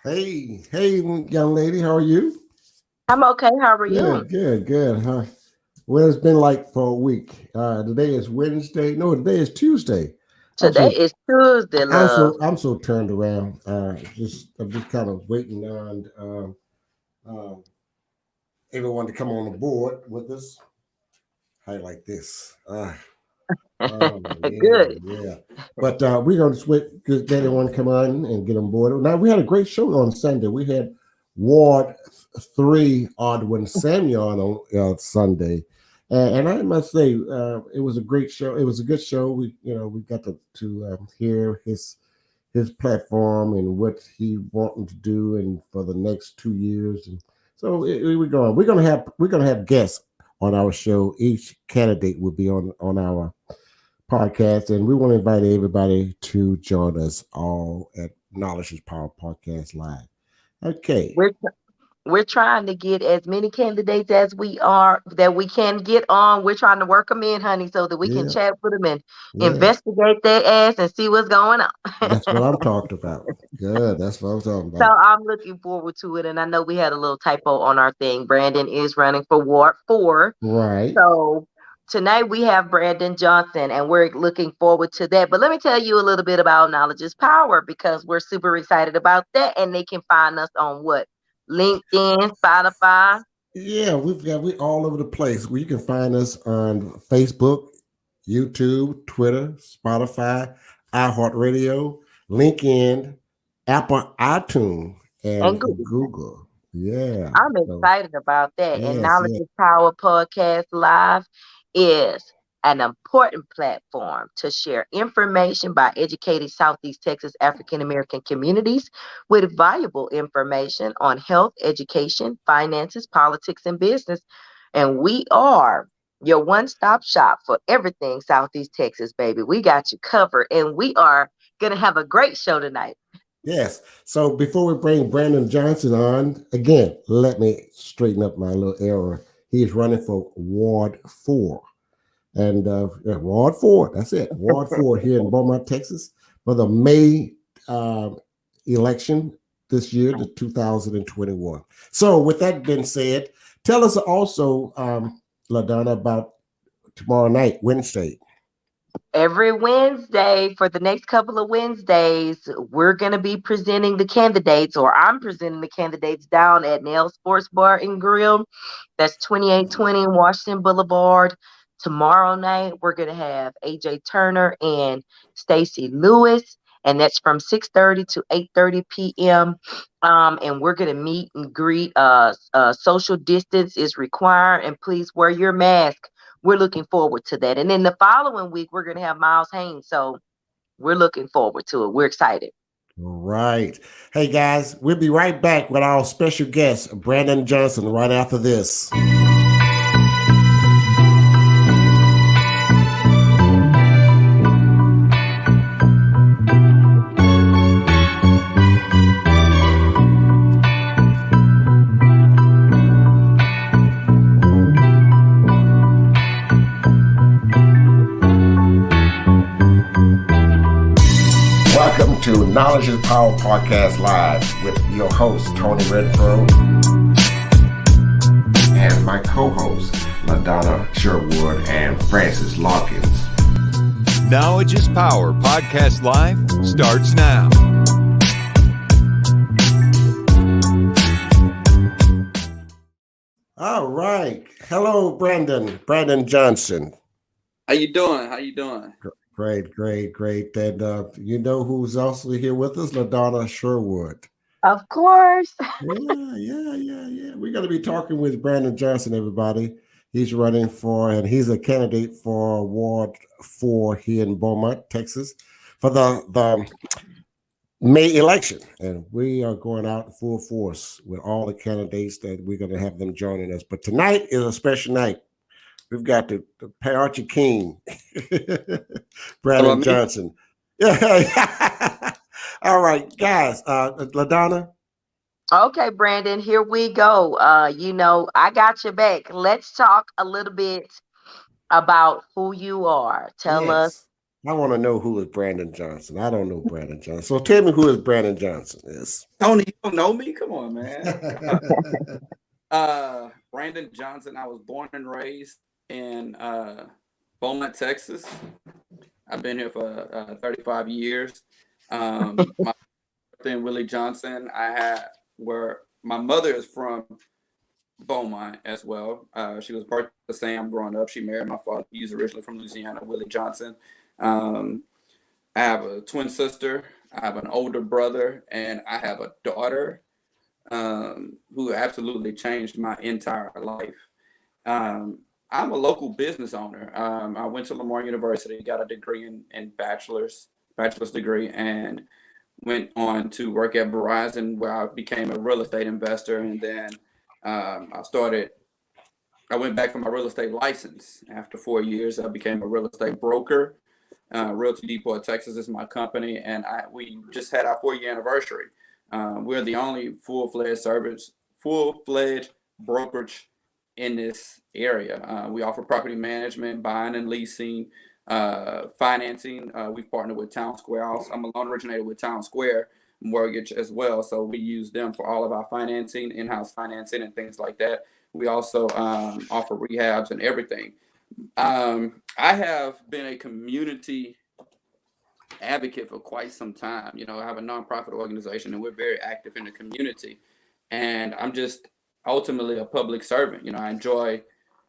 Hey, young lady, how are you? I'm okay. How are you? Good. Huh? Well, it's been like for a week. Today is Wednesday. No, today is Tuesday. I'm Today so is Tuesday, I'm love. so I'm so turned around. I'm just kind of waiting on everyone to come on the board with us. How you like this? Yeah, Good. yeah. But we're going to switch, get everyone come on and get on board. Now, we had a great show on Sunday. We had Ward 3 Odwin Samuel on Sunday. And I must say, it was a great show. It was a good show. We got to hear his platform and what he wanting to do and for the next 2 years. And so we're gonna have guests on our show. Each candidate will be on our podcast, and we want to invite everybody to join us all at Knowledge is Power Podcast Live. Okay. We're we're trying to get as many candidates as we are that we can get on. We're trying to work them in, honey, so that we can Yeah. chat with them and Yes. investigate their ass and see what's going on. That's what I'm talking about. Good. That's what I'm talking So about. I'm looking forward to it. And I know we had a little typo on our thing. Brandon is running for Ward 4. Right. So tonight we have Brandon Johnson, and we're looking forward to that. But let me tell you a little bit about Knowledge is Power because we're super excited about that. And they can find us on what? LinkedIn, Spotify, Yeah, we all over the place. You can find us on Facebook, YouTube, Twitter, Spotify, iHeartRadio, LinkedIn, Apple iTunes, and and Google. Google. Yeah. I'm So excited about that. And yes, Knowledge yeah. is Power Podcast Live is an important platform to share information by educating Southeast Texas African American communities with valuable information on health, education, finances, politics, and business. And we are your one stop shop for everything Southeast Texas, baby. We got you covered, and we are going to have a great show tonight. Yes. So before we bring Brandon Johnson on, again, let me straighten up my little error. He's running for Ward 4. And yeah, Ward 4, that's it. Ward 4 here in Beaumont, Texas, for the May uh, election this year, the 2021. So with that being said, tell us also, LaDonna, about tomorrow night, Wednesday. Every Wednesday for the next couple of Wednesdays, we're going to be presenting the candidates, or I'm presenting the candidates down at Nail Sports Bar and Grill. That's 2820 Washington Boulevard. Tomorrow night, we're going to have AJ Turner and Stacy Lewis, and that's from 6:30 to 8:30 p.m. And we're going to meet and greet. Social distance is required, and please wear your mask. We're looking forward to that. And then the following week, we're going to have Miles Haynes. So we're looking forward to it. We're excited. All right. Hey, guys, we'll be right back with our special guest, Brandon Johnson, right after this. Welcome to Knowledge is Power Podcast Live with your host, Tony Redfro, and my co-hosts, LaDonna Sherwood and Francis Larkins. Knowledge is Power Podcast Live starts now. All right. Hello, Brandon. Brandon Johnson. How you doing? How you doing? Great. And you know who's also here with us? LaDonna Sherwood. Of course. Yeah. We're going to be talking with Brandon Johnson, everybody. He's running for, and he's a candidate for Ward 4 here in Beaumont, Texas, for the May election. And we are going out full force with all the candidates that we're going to have them joining us. But tonight is a special night. We've got the Archie King, Brandon About me? Johnson. Yeah. All right, guys. LaDonna. Okay, Brandon, here we go. I got your back. Let's talk a little bit about who you are. Tell us Yes. I want to know who is Brandon Johnson. I don't know Brandon Johnson. So tell me who is Brandon Johnson is. Tony, you don't know me? Come on, man. Brandon Johnson. I was born and raised in Beaumont, Texas. I've been here for 35 years. My then Willie Johnson. Where my mother is from Beaumont as well. She was part of the same growing up. She married my father. He's originally from Louisiana, Willie Johnson. Um, I have a twin sister. I have an older brother, and I have a daughter who absolutely changed my entire life. I'm a local business owner. I went to Lamar University, got a degree in bachelor's degree, and went on to work at Verizon, where I became a real estate investor. And then I went back for my real estate license. After 4 years, I became a real estate broker. Realty Depot, Texas is my company, and we just had our 4-year anniversary. We're the only full-fledged brokerage in this area. We offer property management, buying and leasing, financing. We've partnered with Town Square. I'm a loan originator with Town Square Mortgage as well, so we use them for all of our financing, in-house financing, and things like that. We also offer rehabs and everything. I have been a community advocate for quite some time. You know, I have a nonprofit organization, and we're very active in the community. And I'm just ultimately a public servant. You know, I enjoy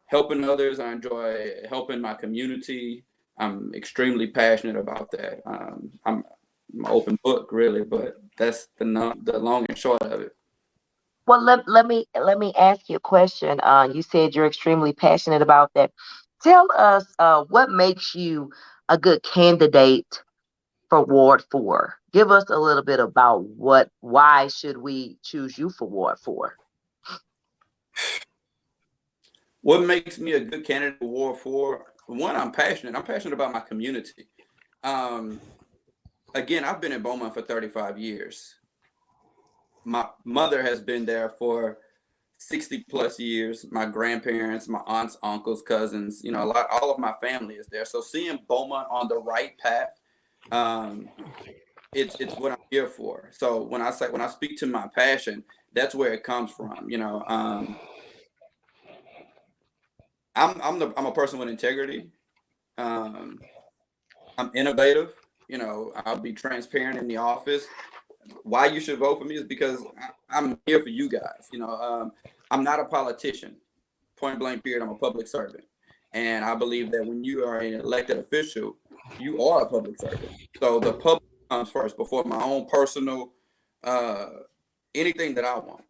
helping others. I enjoy helping my community. I'm extremely passionate about that. I'm an open book, really, but that's the long and short of it. Well, let me ask you a question. You said you're extremely passionate about that. Tell us what makes you a good candidate for Ward 4. Give us a little bit about why should we choose you for Ward 4? What makes me a good candidate for Ward 4? One, I'm passionate. I'm passionate about my community. Again, I've been in Beaumont for 35 years. My mother has been there for 60 plus years. My grandparents, my aunts, uncles, cousins, you know, all of my family is there. So seeing Beaumont on the right path, it's what I'm here for. So when I speak to my passion, that's where it comes from. You know, I'm a person with integrity. Um, I'm innovative. You know, I'll be transparent in the office. Why you should vote for me is because I'm here for you guys. You know, I'm not a politician. Point blank period. I'm a public servant, and I believe that when you are an elected official, you are a public servant. So the public comes first before my own personal anything that I want.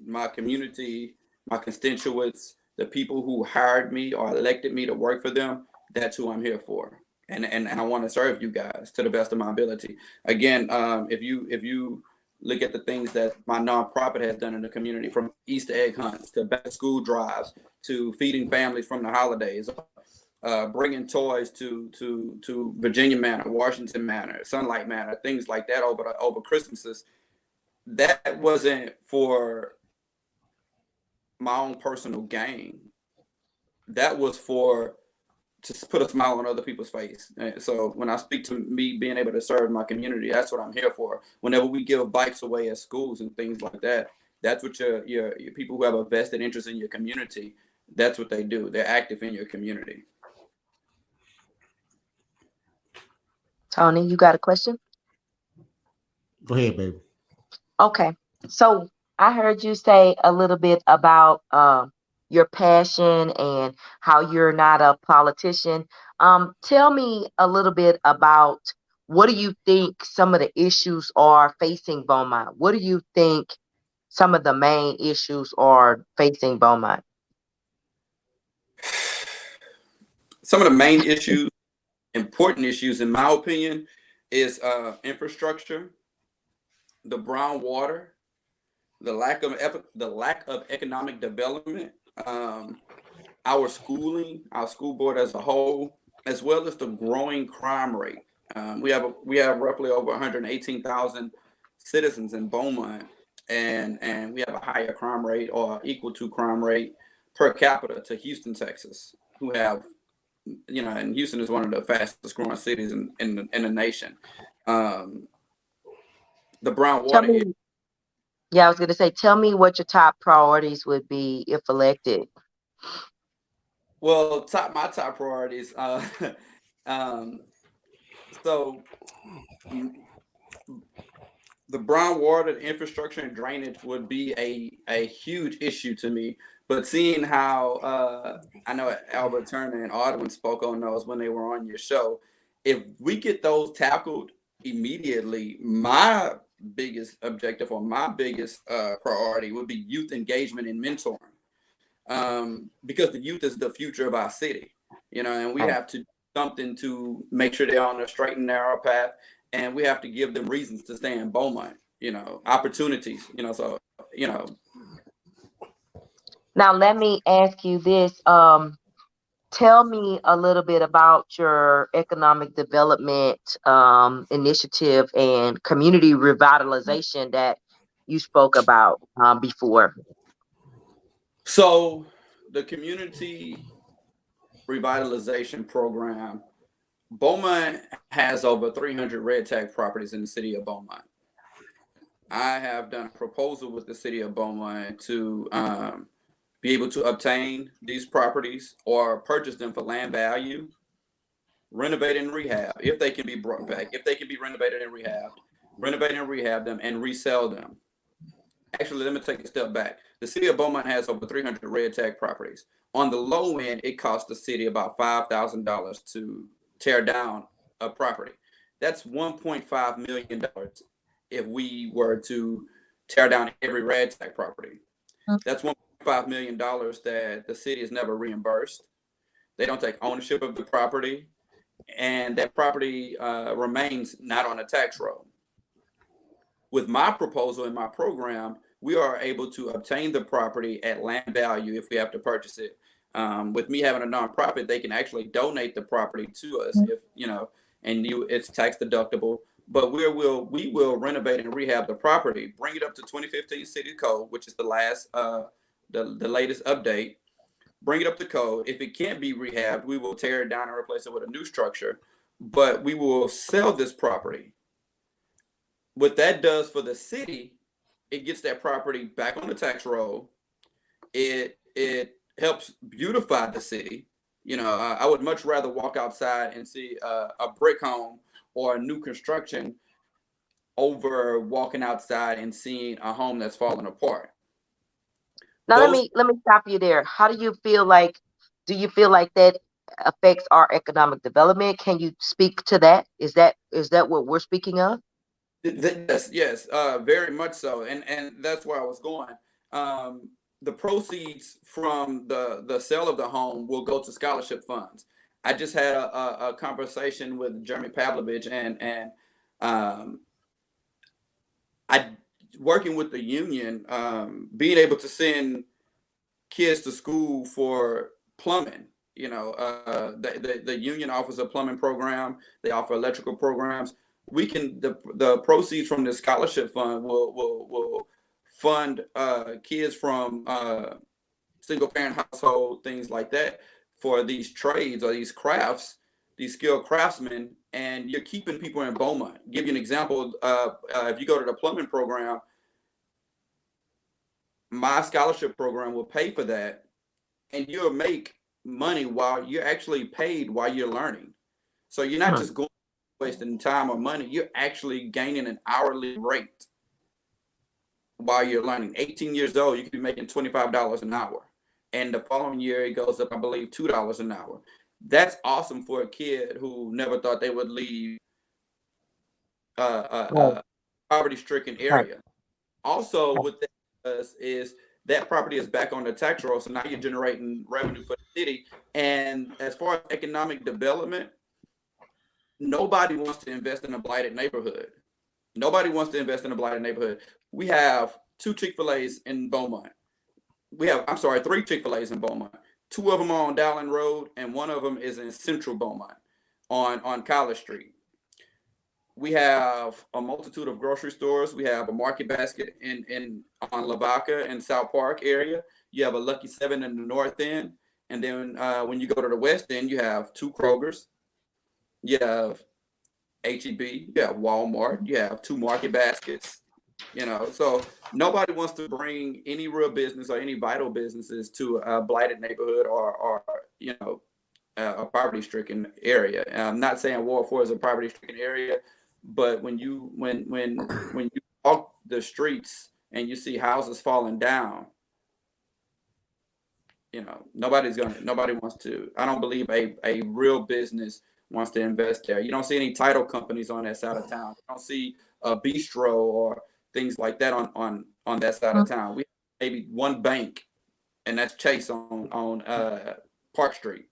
My community, my constituents, the people who hired me or elected me to work for them. That's who I'm here for. And I want to serve you guys to the best of my ability. Again, if you look at the things that my nonprofit has done in the community, from Easter egg hunts to back to school drives to feeding families from the holidays, bringing toys to Virginia Manor, Washington Manor, Sunlight Manor, things like that over Christmases. That wasn't for my own personal gain. That was to put a smile on other people's face. And so when I speak to me being able to serve my community, that's what I'm here for. Whenever we give bikes away at schools and things like that, that's what your people who have a vested interest in your community, that's what they do. They're active in your community. Tony, you got a question? Go ahead, baby. Okay. So I heard you say a little bit about your passion and how you're not a politician. Tell me a little bit about what do you think some of the issues are facing Beaumont? What do you think some of the main issues are facing Beaumont? Some of the main issues, important issues, in my opinion, is infrastructure, the brown water, the lack of economic development, our schooling, our school board as a whole, as well as the growing crime rate. We have roughly over 118,000 citizens in Beaumont, and we have a higher crime rate or equal to crime rate per capita to Houston, Texas, who have and Houston is one of the fastest growing cities in the nation. The brown Tell water. me, yeah, I was going to say, tell me what your top priorities would be if elected. Well, my top priorities. Um, so mm, the brown water, the infrastructure, and drainage would be a huge issue to me. But seeing how I know Albert Turner and Audwin spoke on those when they were on your show, if we get those tackled immediately, my biggest objective or my biggest priority would be youth engagement and mentoring, because the youth is the future of our city, and we Right. have to do something to make sure they're on a straight and narrow path, and we have to give them reasons to stay in Beaumont, opportunities, so, Now, let me ask you this. Tell me a little bit about your economic development initiative and community revitalization that you spoke about before. So the community revitalization program, Beaumont has over 300 red tag properties in the city of Beaumont. I have done a proposal with the city of Beaumont to be able to obtain these properties or purchase them for land value, renovate and rehab if they can be brought back, if they can be renovated and rehabbed, renovate and rehab them and resell them. Actually, let me take a step back. The city of Beaumont has over 300 red tag properties. On the low end, it costs the city about $5,000 to tear down a property. That's $1.5 million if we were to tear down every red tag property. That's $1.5 million that the city is never reimbursed. They don't take ownership of the property, and that property remains not on a tax roll. With my proposal in my program, we are able to obtain the property at land value if we have to purchase it. With me having a nonprofit, they can actually donate the property to us if it's tax deductible. But we will renovate and rehab the property, bring it up to 2015 City Code, which is the latest update. Bring it up to code. If it can't be rehabbed, we will tear it down and replace it with a new structure. But we will sell this property. What that does for the city, it gets that property back on the tax roll. It helps beautify the city. I would much rather walk outside and see a brick home or a new construction over walking outside and seeing a home that's falling apart. Now, let me stop you there. How do you feel like? Do you feel like that affects our economic development? Can you speak to that? Is that what we're speaking of? Yes, very much so, and that's where I was going. The proceeds from the sale of the home will go to scholarship funds. I just had a conversation with Jeremy Pavlovich, and I working with the union, being able to send kids to school for plumbing. The union offers a plumbing program. They offer electrical programs. We can the proceeds from the scholarship fund will fund kids from single parent household, things like that, for these trades or these crafts, these skilled craftsmen, and you're keeping people in Beaumont. Give you an example. If you go to the plumbing program, my scholarship program will pay for that, and you'll make money while you're actually paid while you're learning. So you're not just going wasting time or money, you're actually gaining an hourly rate while you're learning. 18 years old, you could be making $25 an hour. And the following year, it goes up, I believe, $2 an hour. That's awesome for a kid who never thought they would leave a poverty-stricken area. Also, what that does is that property is back on the tax roll, so now you're generating revenue for the city. And as far as economic development, nobody wants to invest in a blighted neighborhood. Nobody wants to invest in a blighted neighborhood. We have 2 Chick-fil-A's in Beaumont. Three Chick-fil-A's in Beaumont. 2 of them are on Dowling Road, and 1 of them is in Central Beaumont on College Street. We have a multitude of grocery stores. We have a Market Basket on Lavaca and South Park area. You have a Lucky 7 in the north end. And then when you go to the West End, you have 2 Krogers, you have HEB, you have Walmart, you have 2 Market Baskets. So nobody wants to bring any real business or any vital businesses to a blighted neighborhood or a poverty-stricken area. And I'm not saying Ward 4 is a poverty-stricken area, but when you walk the streets and you see houses falling down, nobody wants to. I don't believe a real business wants to invest there. You don't see any title companies on that side of town. You don't see a bistro or things like that on that side of town. We have maybe one bank, and that's Chase on Park Street.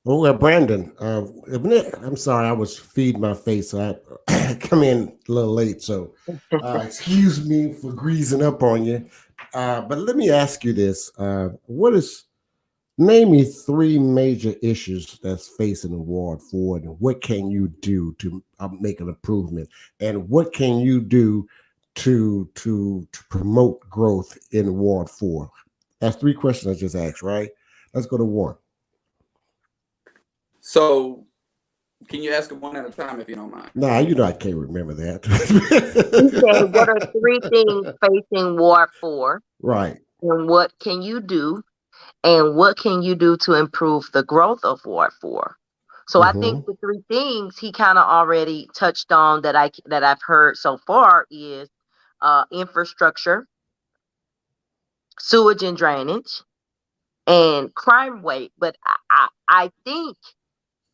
Oh, well, Brandon, I'm sorry, I was feeding my face, so I come in a little late, so excuse me for greasing up on you. But let me ask you this: name me 3 major issues that's facing Ward 4, and what can you do to make an improvement, and what can you do to promote growth in Ward 4? That's 3 questions I just asked, right? Let's go to 1. So, can you ask them one at a time if you don't mind? Nah, I can't remember that. You said, what are 3 things facing Ward 4? Right. And what can you do? And what can you do to improve the growth of Ward 4? So I think the 3 things he kind of already touched on that I've heard so far is infrastructure, sewage and drainage, and crime rate. But I think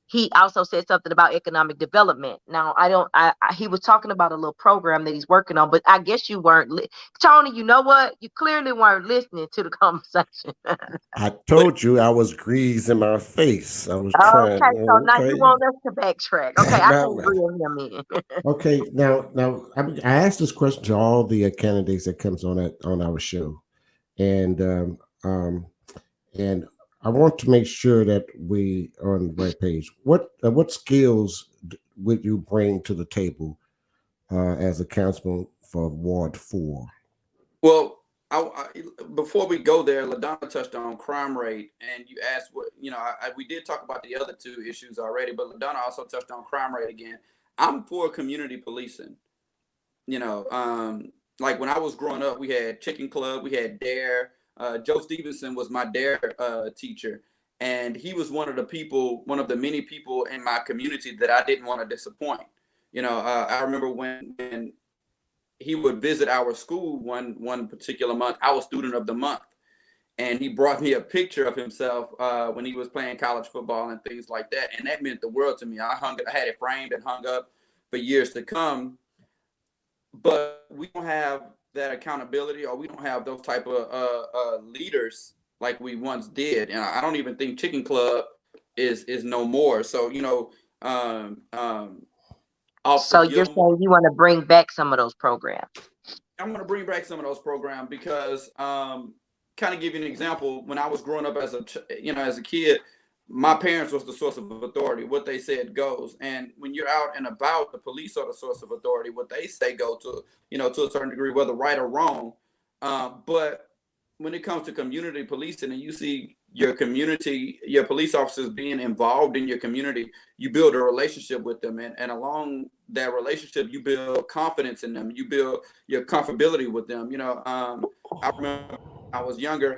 he also said something about economic development. Now, he was talking about a little program that he's working on, but I guess you weren't, Tony, you know what? You clearly weren't listening to the conversation. I told you I was greasing my face. I was trying. Okay, so now you want us to backtrack. Okay, I can Now- grill him in. Okay, now I asked this question to all the candidates that comes on our show, and and I want to make sure that we are on the right page. What skills would you bring to the table as a councilman for Ward 4? Well, before we go there, LaDonna touched on crime rate, and you asked what we did talk about the other 2 issues already, but LaDonna also touched on crime rate again. I'm for community policing. Like when I was growing up, we had Chicken Club, we had Dare. Joe Stevenson was my Dare teacher, and he was one of the many people in my community that I didn't want to disappoint. I remember when he would visit our school one particular month. I was student of the month, and he brought me a picture of himself when he was playing college football and things like that, and that meant the world to me. I had it framed and hung up for years to come. But we don't have that accountability, or we don't have those type of leaders like we once did. And I don't even think Chicken Club is no more. So So you're saying you want to bring back some of those programs? I'm going to bring back some of those programs because kind of give you an example. When I was growing up as a kid, my parents was the source of authority. What they said goes. And when you're out and about, the police are the source of authority. What they say go to, to a certain degree, whether right or wrong. But when it comes to community policing and you see your police officers being involved in your community, you build a relationship with them. And along that relationship, you build confidence in them. You build your comfortability with them. I remember I was younger,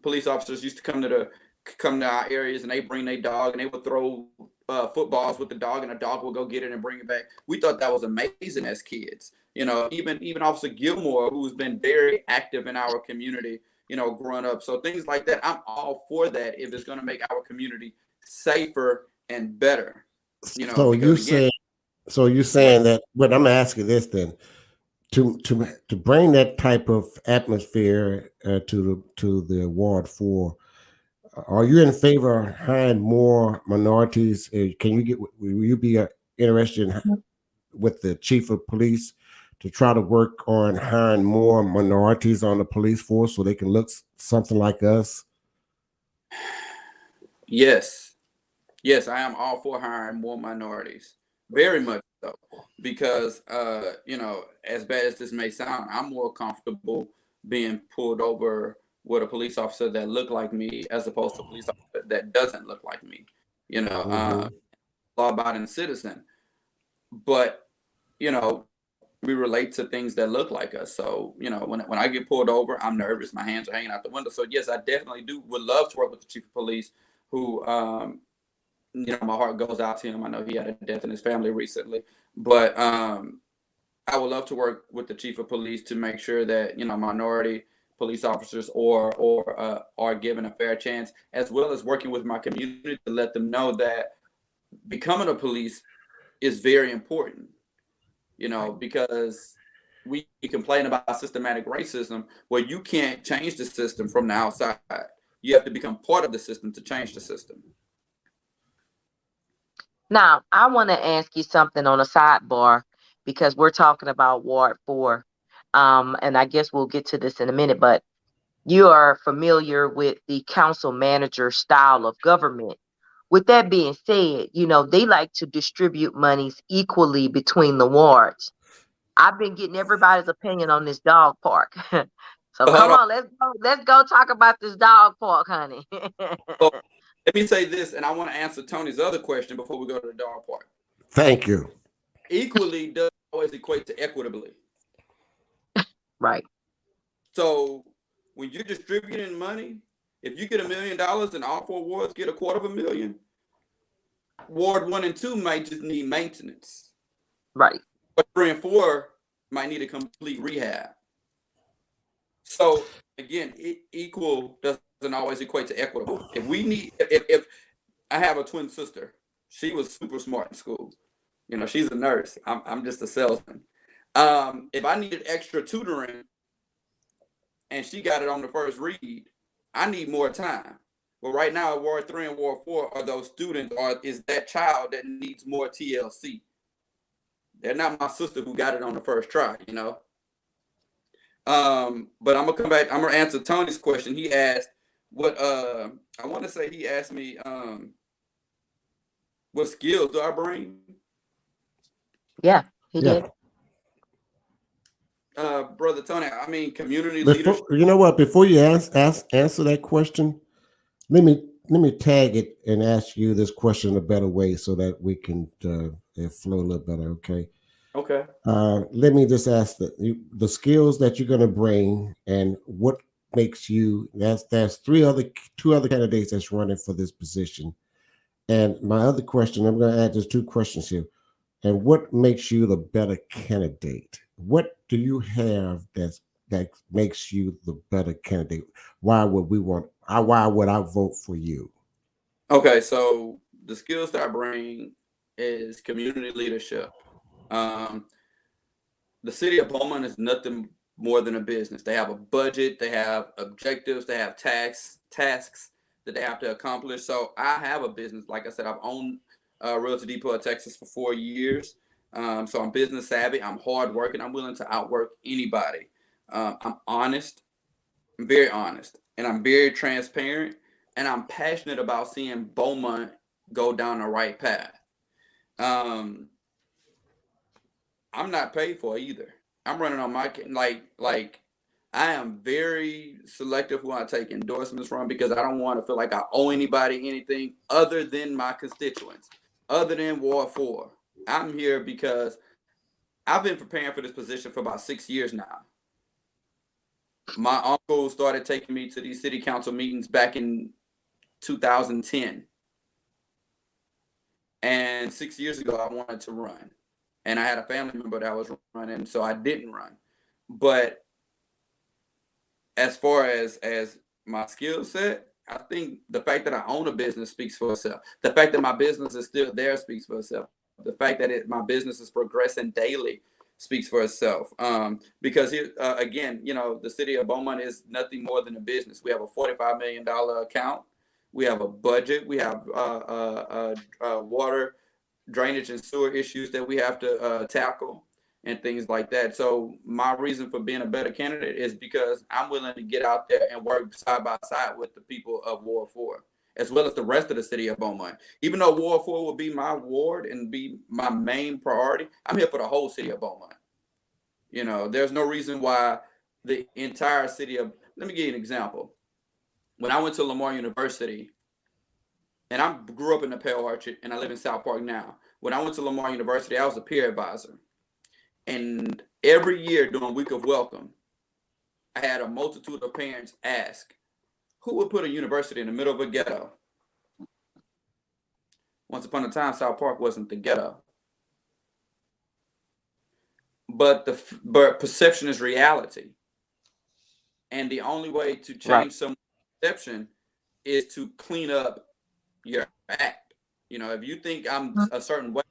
police officers used to come to our areas, and they bring their dog, and they would throw footballs with the dog, and the dog would go get it and bring it back. We thought that was amazing as kids. Even Officer Gilmore, who's been very active in our community, growing up. So things like that, I'm all for that if it's going to make our community safer and better. So you're saying that. But I'm asking this then. To bring that type of atmosphere to the Ward 4, are you in favor of hiring more minorities? Will you be interested with the chief of police to try to work on hiring more minorities on the police force so they can look something like us? Yes, I am all for hiring more minorities, very much so, because as bad as this may sound, I'm more comfortable being pulled over with a police officer that look like me as opposed to a police officer that doesn't look like me. You know, law-abiding citizen. But, you know, we relate to things that look like us. So, you know, when I get pulled over, I'm nervous. My hands are hanging out the window. So, yes, I definitely would love to work with the chief of police who, you know, my heart goes out to him. I know he had a death in his family recently. But I would love to work with the chief of police to make sure that, you know, minority police officers are given a fair chance, as well as working with my community to let them know that becoming a police is very important, you know, because we complain about systematic racism. Well, you can't change the system from the outside. You have to become part of the system to change the system. Now, I want to ask you something on a sidebar because we're talking about Ward 4. And I guess we'll get to this in a minute, but you are familiar with the council manager style of government. With that being said, you know, they like to distribute monies equally between the wards. I've been getting everybody's opinion on this dog park. So But come hold on, let's go talk about this dog park, honey. on. Let me say this, and I want to answer Tony's other question before we go to the dog park. Thank you. Equally does always equate to equitably. Right. So when you're distributing money, if you get $1 million and all 4 wards get $250,000, Ward 1 and 2 might just need maintenance. Right. But 3 and 4 might need a complete rehab. So again, equal doesn't always equate to equitable. If I have a twin sister, she was super smart in school. You know, she's a nurse. I'm just a salesman. If I needed extra tutoring and she got it on the first read, I need more time. Well, right now, Ward 3 and Ward 4 are those students, or is that child that needs more TLC. They're not my sister who got it on the first try, you know. But I'm gonna come back. I'm gonna answer Tony's question. He asked what I want to say he asked me what skills do I bring? Yeah, he did. Brother Tony, I mean community leadership. You know what? Before you answer that question, let me tag it and ask you this question in a better way so that we can it flow a little better. Okay. Okay. Let me just ask the skills that you're going to bring and what makes you. There's two other candidates that's running for this position, and my other question. I'm going to add just 2 questions here. And what makes you the better candidate? What do you have that makes you the better candidate? Why would I vote for you? Okay, so the skills that I bring is community leadership. The city of Beaumont is nothing more than a business. They have a budget, they have objectives, they have tasks that they have to accomplish. So I have a business. Like I said, I've owned Realty Depot, Texas for 4 years. So I'm business savvy. I'm hardworking. I'm willing to outwork anybody. I'm honest. I'm very honest, and I'm very transparent, and I'm passionate about seeing Beaumont go down the right path. Um, I'm not paid for either. I'm running on my like I am very selective who I take endorsements from because I don't want to feel like I owe anybody anything other than my constituents, other than Ward 4. I'm here because I've been preparing for this position for about 6 years now. My uncle started taking me to these city council meetings back in 2010. And 6 years ago, I wanted to run. And I had a family member that was running, so I didn't run. But as far as my skill set, I think the fact that I own a business speaks for itself. The fact that my business is still there speaks for itself. The fact that my business is progressing daily speaks for itself. Because here, again, you know, the city of Beaumont is nothing more than a business. We have a $45 million account. We have a budget. We have water, drainage, and sewer issues that we have to tackle and things like that. So my reason for being a better candidate is because I'm willing to get out there and work side by side with the people of Ward 4, as well as the rest of the city of Beaumont. Even though Ward 4 will be my ward and be my main priority, I'm here for the whole city of Beaumont. You know, there's no reason why the entire city of, let me give you an example. when I went to Lamar University, and I grew up in the Pale Orchard, and I live in South Park now. When I went to Lamar University, I was a peer advisor. And every year during Week of Welcome, I had a multitude of parents ask, who would put a university in the middle of a ghetto? Once upon a time, South Park wasn't the ghetto. But perception is reality. And the only way to change someone's perception is to clean up your act. You know, if you think I'm a certain way,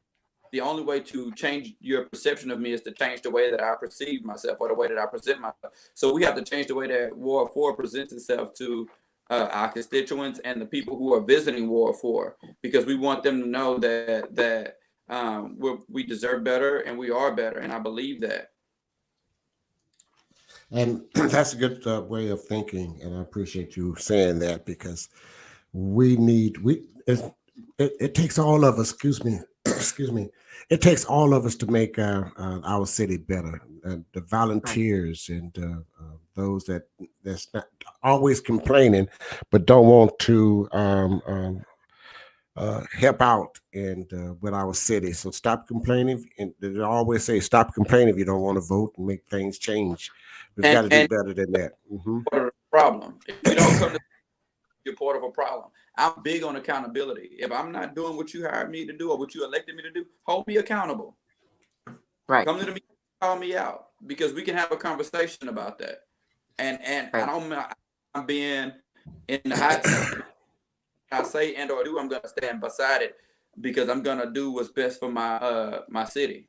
the only way to change your perception of me is to change the way that I perceive myself or the way that I present myself. So we have to change the way that Ward 4 presents itself to our constituents and the people who are visiting Ward 4, because we want them to know that we deserve better and we are better. And I believe that. And that's a good way of thinking, and I appreciate you saying that, because it takes all of us. Excuse me. It takes all of us to make our city better. The volunteers and those that's not always complaining, but don't want to help out and with our city. So stop complaining. And they always say, stop complaining if you don't want to vote and make things change. We've got to do better than that. Part of the problem. If you don't come to, you're part of a problem. I'm big on accountability. If I'm not doing what you hired me to do or what you elected me to do, hold me accountable. Right. Come to the meeting, call me out, because we can have a conversation about that. And I'm being in the hot seat. I say and or do, I'm gonna stand beside it, because I'm gonna do what's best for my city.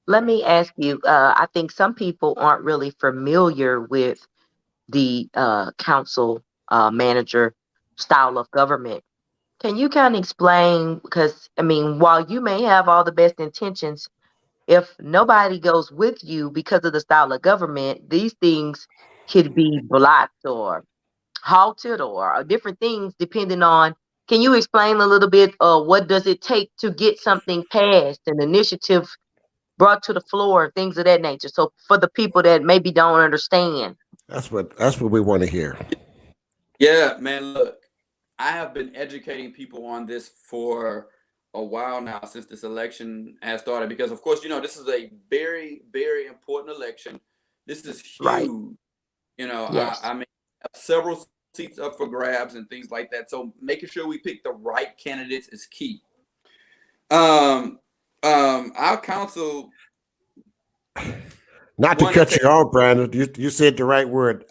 Let me ask you, I think some people aren't really familiar with the council manager style of government. Can you kind of explain? Because, I mean, while you may have all the best intentions, if nobody goes with you because of the style of government, these things could be blocked or halted or different things depending on. Can you explain a little bit what does it take to get something passed, an initiative brought to the floor, things of that nature? So for the people that maybe don't understand. That's what we want to hear. Yeah, man, look, I have been educating people on this for a while now, since this election has started, because of course, this is a very, very important election. This is huge. Right. Yes. I mean, several seats up for grabs and things like that. So making sure we pick the right candidates is key. Our council. Not to cut you off, Brandon. You said the right word.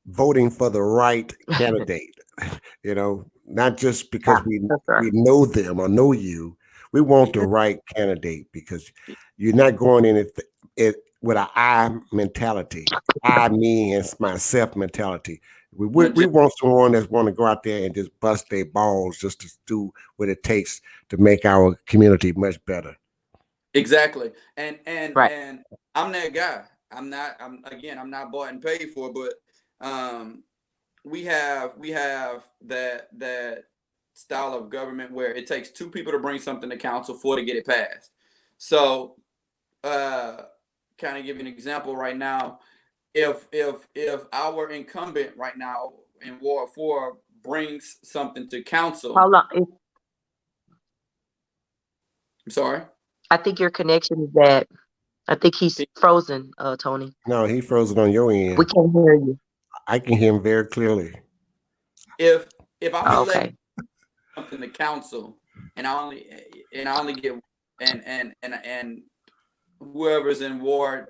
Voting for the right candidate. Not just because we know them or know you. We want the right candidate, because you're not going in it with an I mentality. I, me, and myself mentality. We want someone that's want to go out there and just bust their balls just to do what it takes to make our community much better. Exactly. And I'm that guy. I'm not bought and paid for, but we have that style of government where it takes two people to bring something to council to get it passed. So kind of give you an example right now. If our incumbent right now in Ward 4 brings something to council. How long? I'm sorry? I think your connection is bad. I think he's frozen, Tony. No, he's frozen on your end. We can't hear you. I can hear him very clearly. If I'm elected something to council, and I only get and whoever's in Ward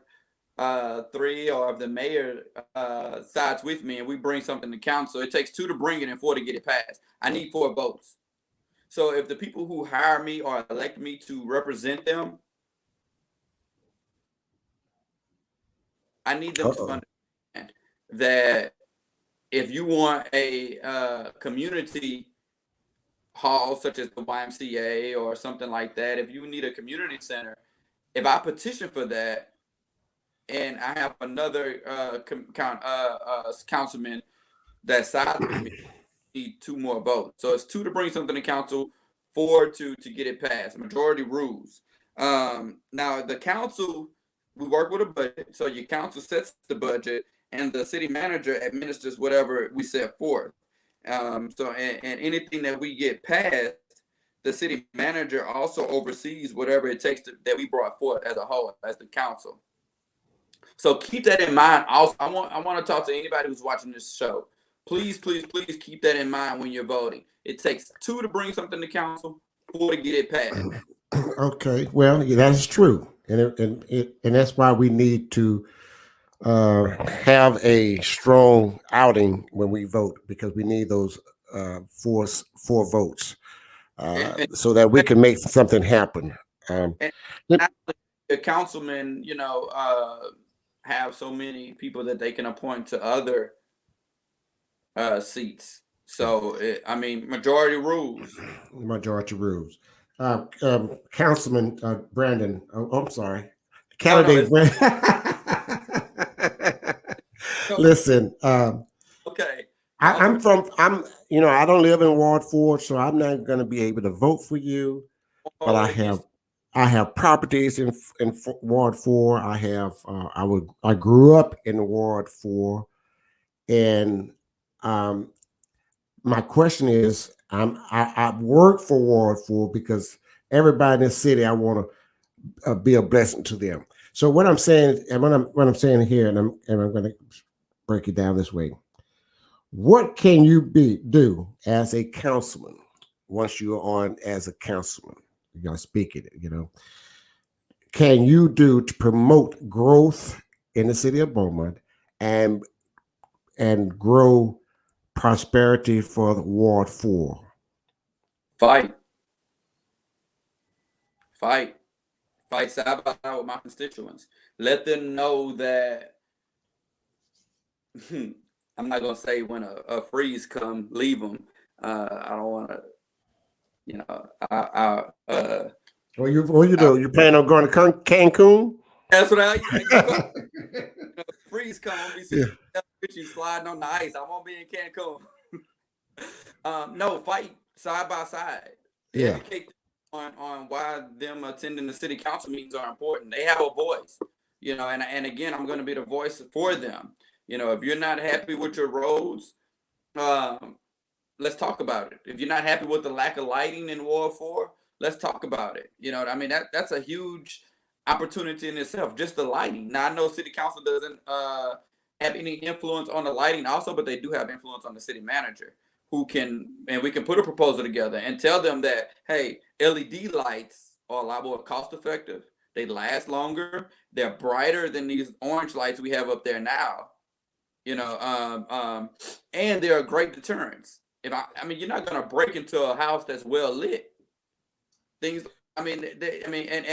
3, or if the mayor sides with me and we bring something to council, it takes 2 to bring it and 4 to get it passed. I need 4 votes. So if the people who hire me or elect me to represent them, I need them to understand that if you want a community hall such as the YMCA or something like that, if you need a community center, if I petition for that and I have another councilman that sides with me, need 2 more votes. So it's 2 to bring something to council, 4 to get it passed. Majority rules. Now the council, we work with a budget. So your council sets the budget, and the city manager administers whatever we set forth. So and anything that we get passed, the city manager also oversees whatever it takes that we brought forth as a whole, as the council. So keep that in mind. Also, I want to talk to anybody who's watching this show. Please, please, please keep that in mind when you're voting. It takes 2 to bring something to council, 4 to get it passed. Okay, well, yeah, that is true, and that's why we need to have a strong outing when we vote, because we need those four votes so that we can make something happen. And the councilmen, have so many people that they can appoint to other seats. So, majority rules. Majority rules. Councilman Brandon, I'm sorry. Candidate Brandon. Listen, okay. I don't live in Ward 4, so I'm not going to be able to vote for you. But I have properties in Ward 4. I grew up in Ward 4, and my question is, I work for Ward 4 because everybody in the city, I want to be a blessing to them. So what I'm saying, and what I'm saying here, and I'm going to break it down this way. What can you do as a councilman once you're on as a councilman? You're going to speak it, Can you do to promote growth in the city of Beaumont and grow prosperity for the Ward 4? Fight side by side with my constituents. Let them know that I'm not gonna say when a freeze come, leave them. I don't want to, What you do? You plan on going to Cancun? That's what freeze come, I'll be sitting with you sliding on the ice. I won't be in Cancun. No, fight side by side. Yeah. Educate them on why them attending the city council meetings are important. They have a voice, and again, I'm going to be the voice for them. If you're not happy with your roads, let's talk about it. If you're not happy with the lack of lighting in Ward 4, let's talk about it. That's a huge opportunity in itself, just the lighting. Now, I know city council doesn't have any influence on the lighting also, but they do have influence on the city manager, we can put a proposal together and tell them that, hey, LED lights are a lot more cost effective. They last longer. They're brighter than these orange lights we have up there now. And they're a great deterrence. You're not going to break into a house that's well lit. And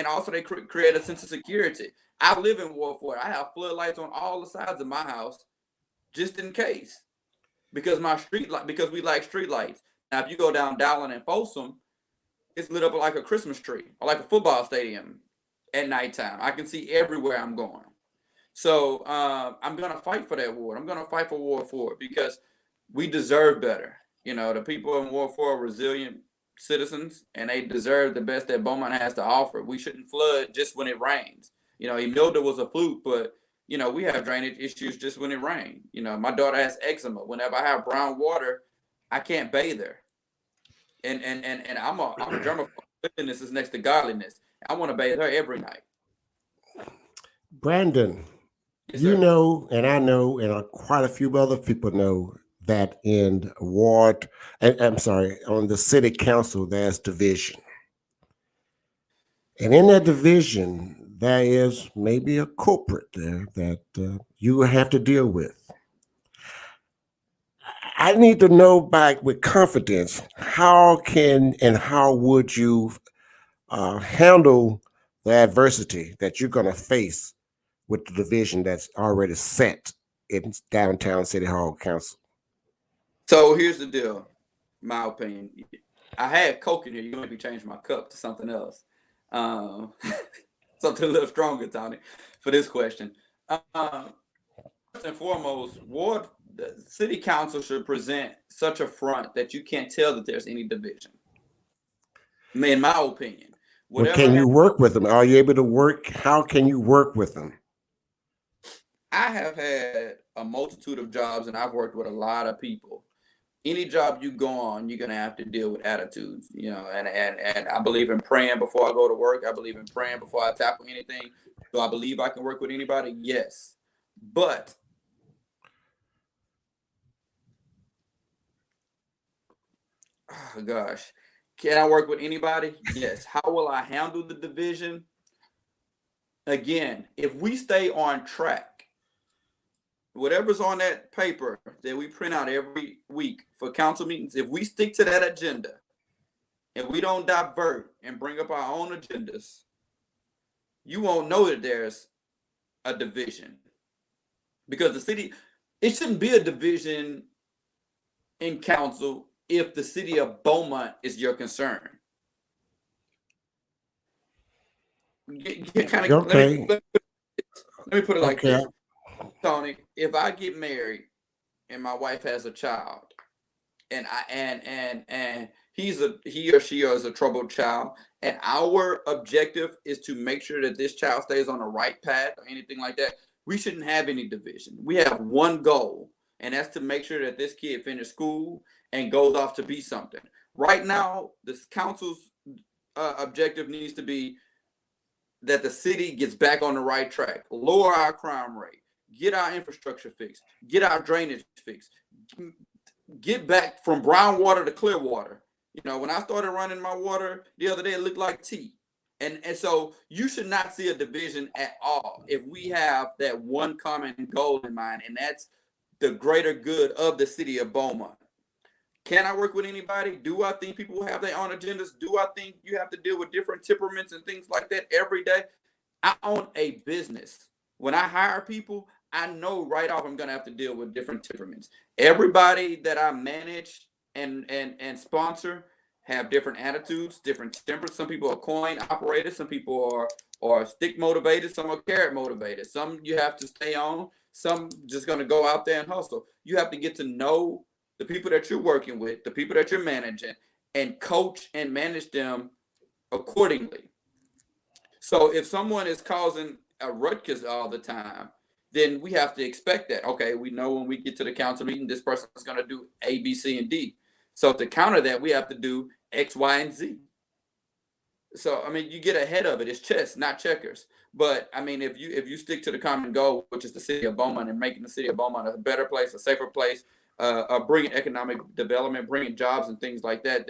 also they create a sense of security. I live in Ward 4. I have floodlights on all the sides of my house, just in case, because we like street lights. Now, if you go down Dowling and Folsom, it's lit up like a Christmas tree or like a football stadium at nighttime. I can see everywhere I'm going. So I'm going to fight for that ward. I'm going to fight for Ward 4 because we deserve better. The people in Ward 4 are resilient citizens, and they deserve the best that Beaumont has to offer. We shouldn't flood just when it rains. Emilda was a fluke, but, we have drainage issues just when it rains. My daughter has eczema. Whenever I have brown water, I can't bathe her. And I'm a germaphobe. Cleanliness is next to godliness. I want to bathe her every night. Brandon, yes, and I know, and quite a few other people know that on the city council, there's division. And in that division, there is maybe a culprit there that you have to deal with. I need to know with confidence, how would you handle the adversity that you're going to face with the division that's already set in downtown City Hall Council? So here's the deal, my opinion. I had Coke in here. You're going to be changing my cup to something else. Something a little stronger, Tony, for this question. First and foremost, the city council should present such a front that you can't tell that there's any division. In my opinion. Can you work with them? Are you able to work? How can you work with them? I have had a multitude of jobs and I've worked with a lot of people. Any job you go on, you're gonna have to deal with attitudes, and I believe in praying before I go to work. I believe in praying before I tackle anything. Do I believe I can work with anybody? Yes. But oh gosh, can I work with anybody? Yes. How will I handle the division? Again, if we stay on track, whatever's on that paper that we print out every week for council meetings, if we stick to that agenda and we don't divert and bring up our own agendas, you won't know that there's a division. Because the city, it shouldn't be a division in council if the city of Beaumont is your concern. Okay. Let me put it like Okay. this. Tony, if I get married and my wife has a child, and he or she is a troubled child, and our objective is to make sure that this child stays on the right path or anything like that, we shouldn't have any division. We have one goal, and that's to make sure that this kid finishes school and goes off to be something. Right now, this council's objective needs to be that the city gets back on the right track, lower our crime rate, get our infrastructure fixed, get our drainage fixed, get back from brown water to clear water. When I started running my water the other day, it looked like tea. And so you should not see a division at all if we have that one common goal in mind, and that's the greater good of the city of Beaumont. Can I work with anybody? Do I think people have their own agendas? Do I think you have to deal with different temperaments and things like that every day? I own a business. When I hire people, I know right off I'm going to have to deal with different temperaments. Everybody that I manage and sponsor have different attitudes, different tempers. Some people are coin operated. Some people are stick motivated. Some are carrot motivated. Some you have to stay on. Some just going to go out there and hustle. You have to get to know the people that you're working with, the people that you're managing, and coach and manage them accordingly. So if someone is causing a ruckus all the time, then we have to expect that. Okay, we know when we get to the council meeting, this person is going to do A, B, C, and D. So to counter that, we have to do X, Y, and Z. So I mean, you get ahead of it. It's chess, not checkers. But I mean, if you stick to the common goal, which is the city of Beaumont and making the city of Beaumont a better place, a safer place, bringing economic development, bringing jobs and things like that,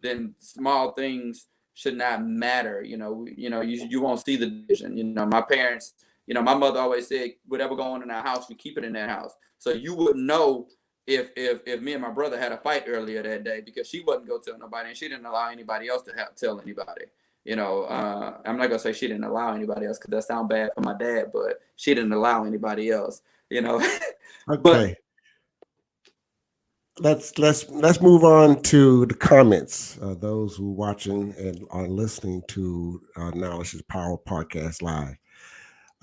then small things should not matter. You won't see the division. My parents, my mother always said, whatever going on in our house, we keep it in that house. So you wouldn't know if me and my brother had a fight earlier that day because she wouldn't go tell nobody and she didn't allow anybody else to tell anybody. I'm not gonna say she didn't allow anybody else because that sounds bad for my dad, but she didn't allow anybody else. Okay. Let's move on to the comments. Those who are watching and are listening to Knowledge is Power podcast live,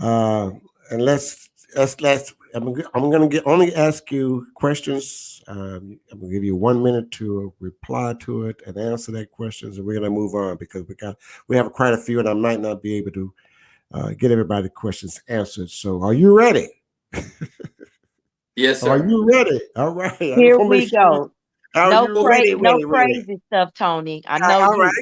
and let's. I'm going to only ask you questions. I'm going to give you 1 minute to reply to it and answer that questions, and we're going to move on because we have quite a few, and I might not be able to get everybody's questions answered. So, are you ready? Yes, sir. Are you ready? All right. Here we go. No crazy stuff, Tony. I know all you. right.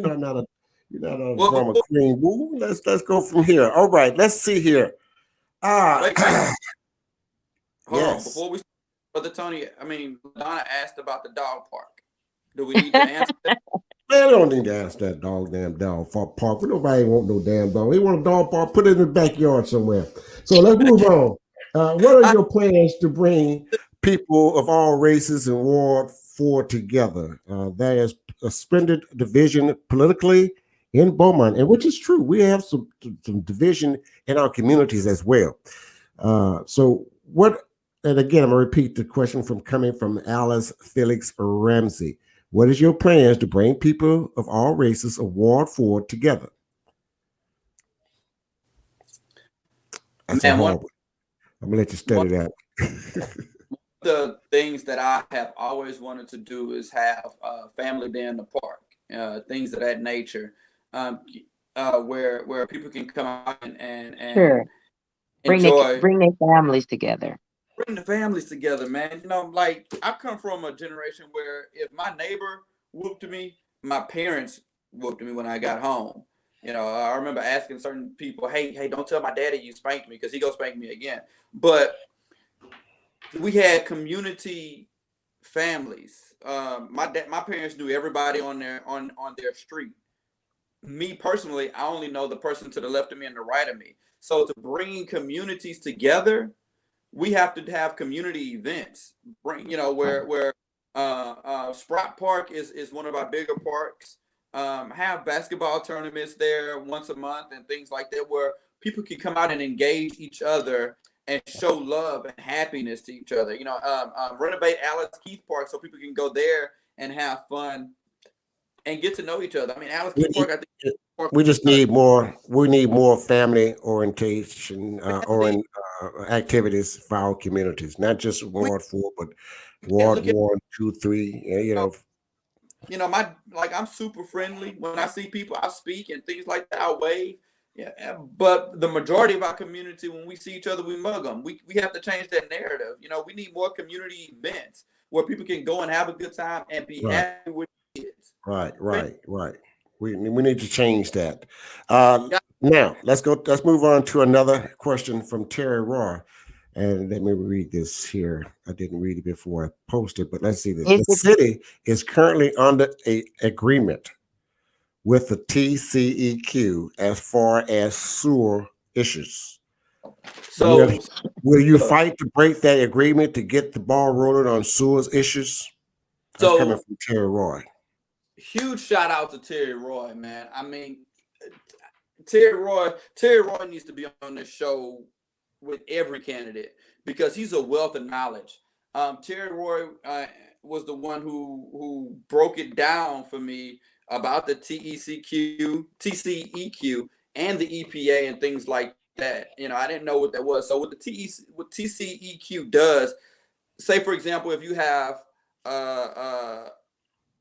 I'm not a drama queen. Woo. Let's go from here. All right. Let's see here. Hold yes. on. Before we start, Brother Tony, Donna asked about the dog park. Do we need to answer that? Man, we don't need to ask that damn dog park. Nobody want no damn dog. They want a dog park, put it in the backyard somewhere. So let's move on. What are your plans to bring people of all races in Ward 4 together? There is a suspended division politically in Beaumont, and which is true. We have some division in our communities as well. So what, and again, I'm going to repeat the question coming from Alice Felix Ramsey. What is your plans to bring people of all races of Ward 4 together? That's a hard one. I'm going to let you study that. The things that I have always wanted to do is have family day in the park, things of that nature, where people can come out and Sure. enjoy bring their families together. bring the families together, man. You know, like I come from a generation where if my neighbor whooped me, my parents whooped me when I got home. You know, I remember asking certain people, "Hey, don't tell my daddy you spanked me because he gonna spank me again." But we had community families. My parents knew everybody on their street. Me personally, I only know the person to the left of me and the right of me. So to bring communities together, we have to have community events. Bring, you know, where Sprott Park is one of our bigger parks. Have basketball tournaments there once a month and things like that, where people can come out and engage each other and show love and happiness to each other. You know, renovate Alice Keith Park so people can go there and have fun and get to know each other. I mean, Alice Keith Park, I think. We just need more. We need more family orientation activities for our communities, not just Ward 4, but Ward Look at, 1, 2, 3. I'm super friendly. When I see people, I speak and things like that. I wave. Yeah, but the majority of our community, when we see each other, we mug them. We have to change that narrative. You know, we need more community events where people can go and have a good time and be happy with kids. Right. We need to change that. Yeah. Now let's move on to another question from Terry Roy. And let me read this here. I didn't read it before I posted, but let's see this. The city is currently under a agreement with the TCEQ as far as sewer issues. So will you fight to break that agreement to get the ball rolling on sewers issues? That's coming from Terry Roy. Huge shout out to Terry Roy, man. I mean, Terry Roy needs to be on this show with every candidate because he's a wealth of knowledge. Terry Roy was the one who broke it down for me about the TCEQ, and the EPA and things like that. You know, I didn't know what that was. So what TCEQ does, say for example, if you have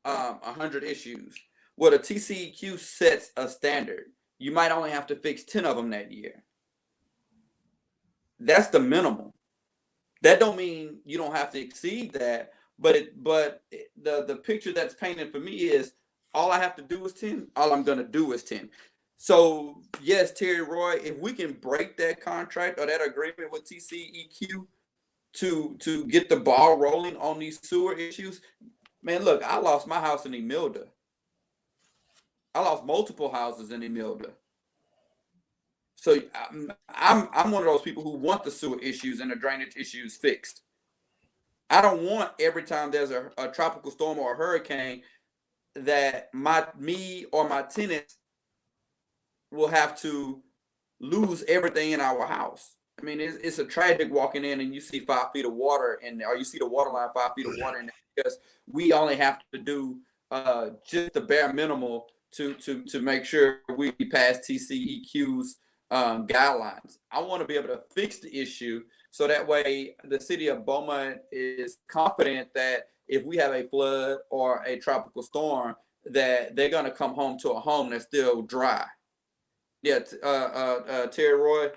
100 issues, well, the TCEQ sets a standard. You might only have to fix 10 of them that year. That's the minimum. That don't mean you don't have to exceed that, but the picture that's painted for me is all I have to do is 10. All I'm gonna do is 10. So yes, Terry Roy, if we can break that contract or that agreement with TCEQ to get the ball rolling on these sewer issues, man, look, I lost my house in Emilda. I lost multiple houses in Emilda. So I'm one of those people who want the sewer issues and the drainage issues fixed. I don't want every time there's a tropical storm or a hurricane that me or my tenants will have to lose everything in our house. I mean, it's a tragic walking in and you see 5 feet of water or you see the water line 5 feet of water in there because we only have to do just the bare minimal to make sure we pass TCEQ's guidelines. I want to be able to fix the issue so that way the city of Beaumont is confident that if we have a flood or a tropical storm, that they're going to come home to a home that's still dry. Yeah, Terry Roy,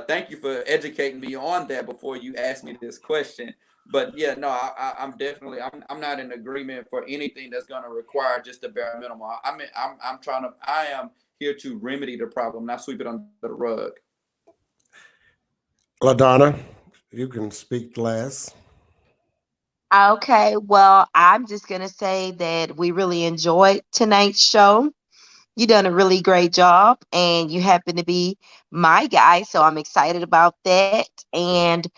thank you for educating me on that before you asked me this question. But yeah, no, I'm definitely I'm not in agreement for anything that's going to require just the bare minimum. I am here to remedy the problem, not sweep it under the rug. LaDonna, you can speak last. Okay, well, I'm just going to say that we really enjoyed tonight's show. You done a really great job, and you happen to be my guy, so I'm excited about that. And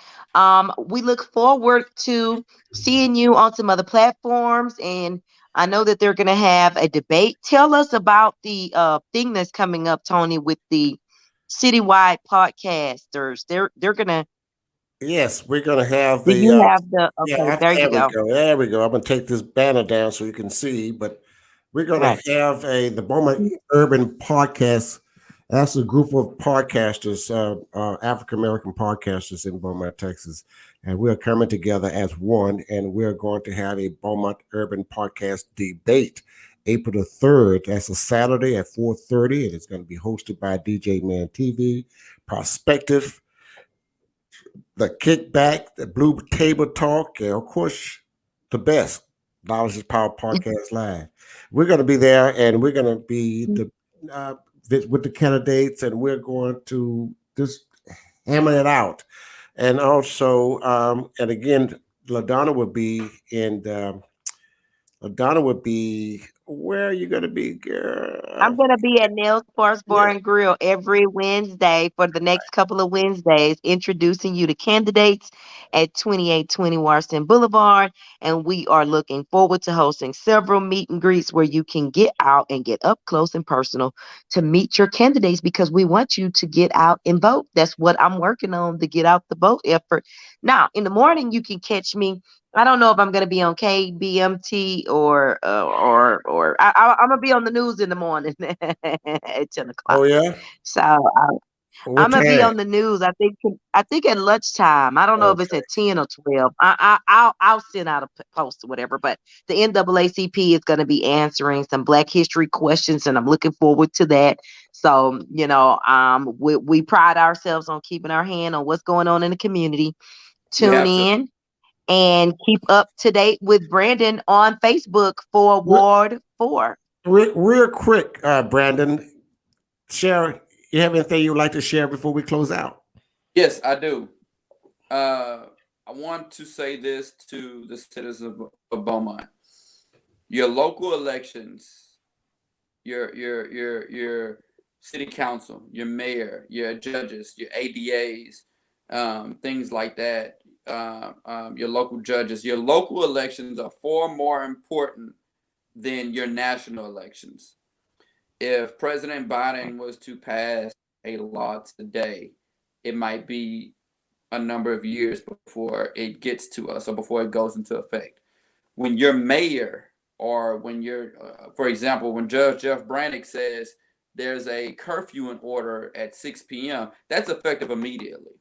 we look forward to seeing you on some other platforms. And I know that they're going to have a debate. Tell us about the thing that's coming up, Tony, with the citywide podcasters. They're going to. Yes, we're going to have Do the. you have the? Okay, there you go. There we go. I'm going to take this banner down so you can see, but we're going to have the Beaumont Urban Podcast. That's a group of podcasters, African American podcasters in Beaumont, Texas, and we're coming together as one. And we're going to have a Beaumont Urban Podcast debate, April the 3rd. That's a Saturday at 4:30, and it's going to be hosted by DJ Man TV, Prospective, the kickback, the blue table talk, and of course, the best Knowledge is Power Podcast Live. We're going to be there, and we're going to be uh, with the candidates, and we're going to just hammer it out. And also, and again, LaDonna would be in. LaDonna would be. Where are you going to be, girl? I'm going to be at Nail Sports Bar Yeah. and Grill every Wednesday for the next couple of Wednesdays, introducing you to candidates at 2820 Washington Boulevard. And we are looking forward to hosting several meet and greets where you can get out and get up close and personal to meet your candidates, because we want you to get out and vote. That's what I'm working on, to get out the vote effort. Now, in the morning, you can catch me. I don't know if I'm going to be on KBMT or I'm going to be on the news in the morning at 10 o'clock. Oh yeah. So What I'm going to be time? on the news. I think at lunchtime. I don't know if it's Okay. at 10 or 12. I'll send out a post or whatever. But the NAACP is going to be answering some Black history questions, and I'm looking forward to that. So we pride ourselves on keeping our hand on what's going on in the community. You Tune have to. in and keep up to date with Brandon on Facebook for Ward 4. Real quick, Brandon, share. You have anything you'd like to share before we close out? Yes, I do. I want to say this to the citizens of Beaumont. Your local elections, your city council, your mayor, your judges, your ADAs, things like that. Your local judges, your local elections are far more important than your national elections. If President Biden was to pass a law today, it might be a number of years before it gets to us or before it goes into effect. When your mayor, or when you're, for example, when Judge Jeff Brannick says there's a curfew in order at 6 p.m., that's effective immediately.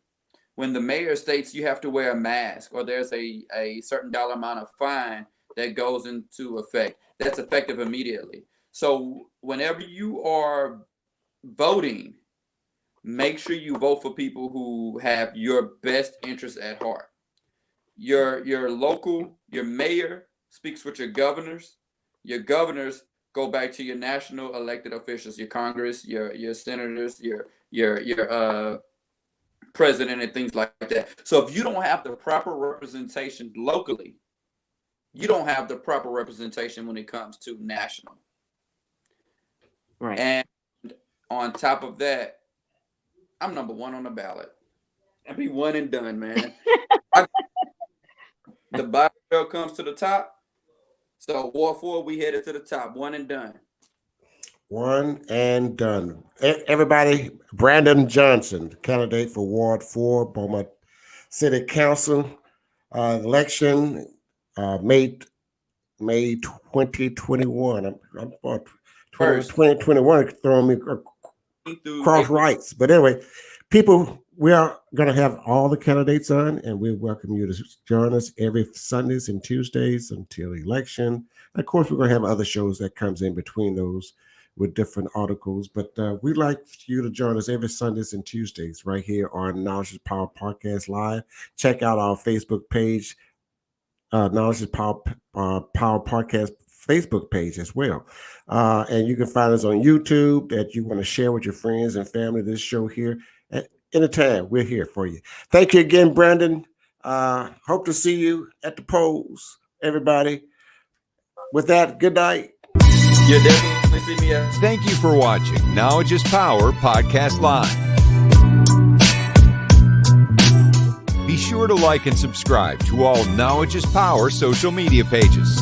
When the mayor states you have to wear a mask, or there's a certain dollar amount of fine that goes into effect, that's effective immediately. So whenever you are voting, make sure you vote for people who have your best interests at heart. Your mayor speaks with your governors. Your governors go back to your national elected officials, your Congress, your senators, your president, and things like that. So if you don't have the proper representation locally, you don't have the proper representation when it comes to national. Right. And on top of that, I'm number one on the ballot. I'll be one and done, man. The bottom comes to the top. So Ward 4, we headed to the top, one and done. One and done. Everybody, Brandon Johnson, candidate for Ward 4, Beaumont City Council election, May 2021. I'm 2021 throwing me cross rights. But anyway, people, we are going to have all the candidates on, and we welcome you to join us every Sundays and Tuesdays until election. Of course, we're going to have other shows that comes in between those with different articles, but we'd like you to join us every Sundays and Tuesdays right here on Knowledge is Power Podcast Live. Check out our Facebook page, Knowledge is Power Podcast Facebook page as well. And you can find us on YouTube that you want to share with your friends and family this show here. At anytime, we're here for you. Thank you again, Brandon. Hope to see you at the polls, everybody. With that, good night. You'll definitely see me at. Thank you for watching Knowledge is Power Podcast Live. Be sure to like and subscribe to all Knowledge is Power social media pages.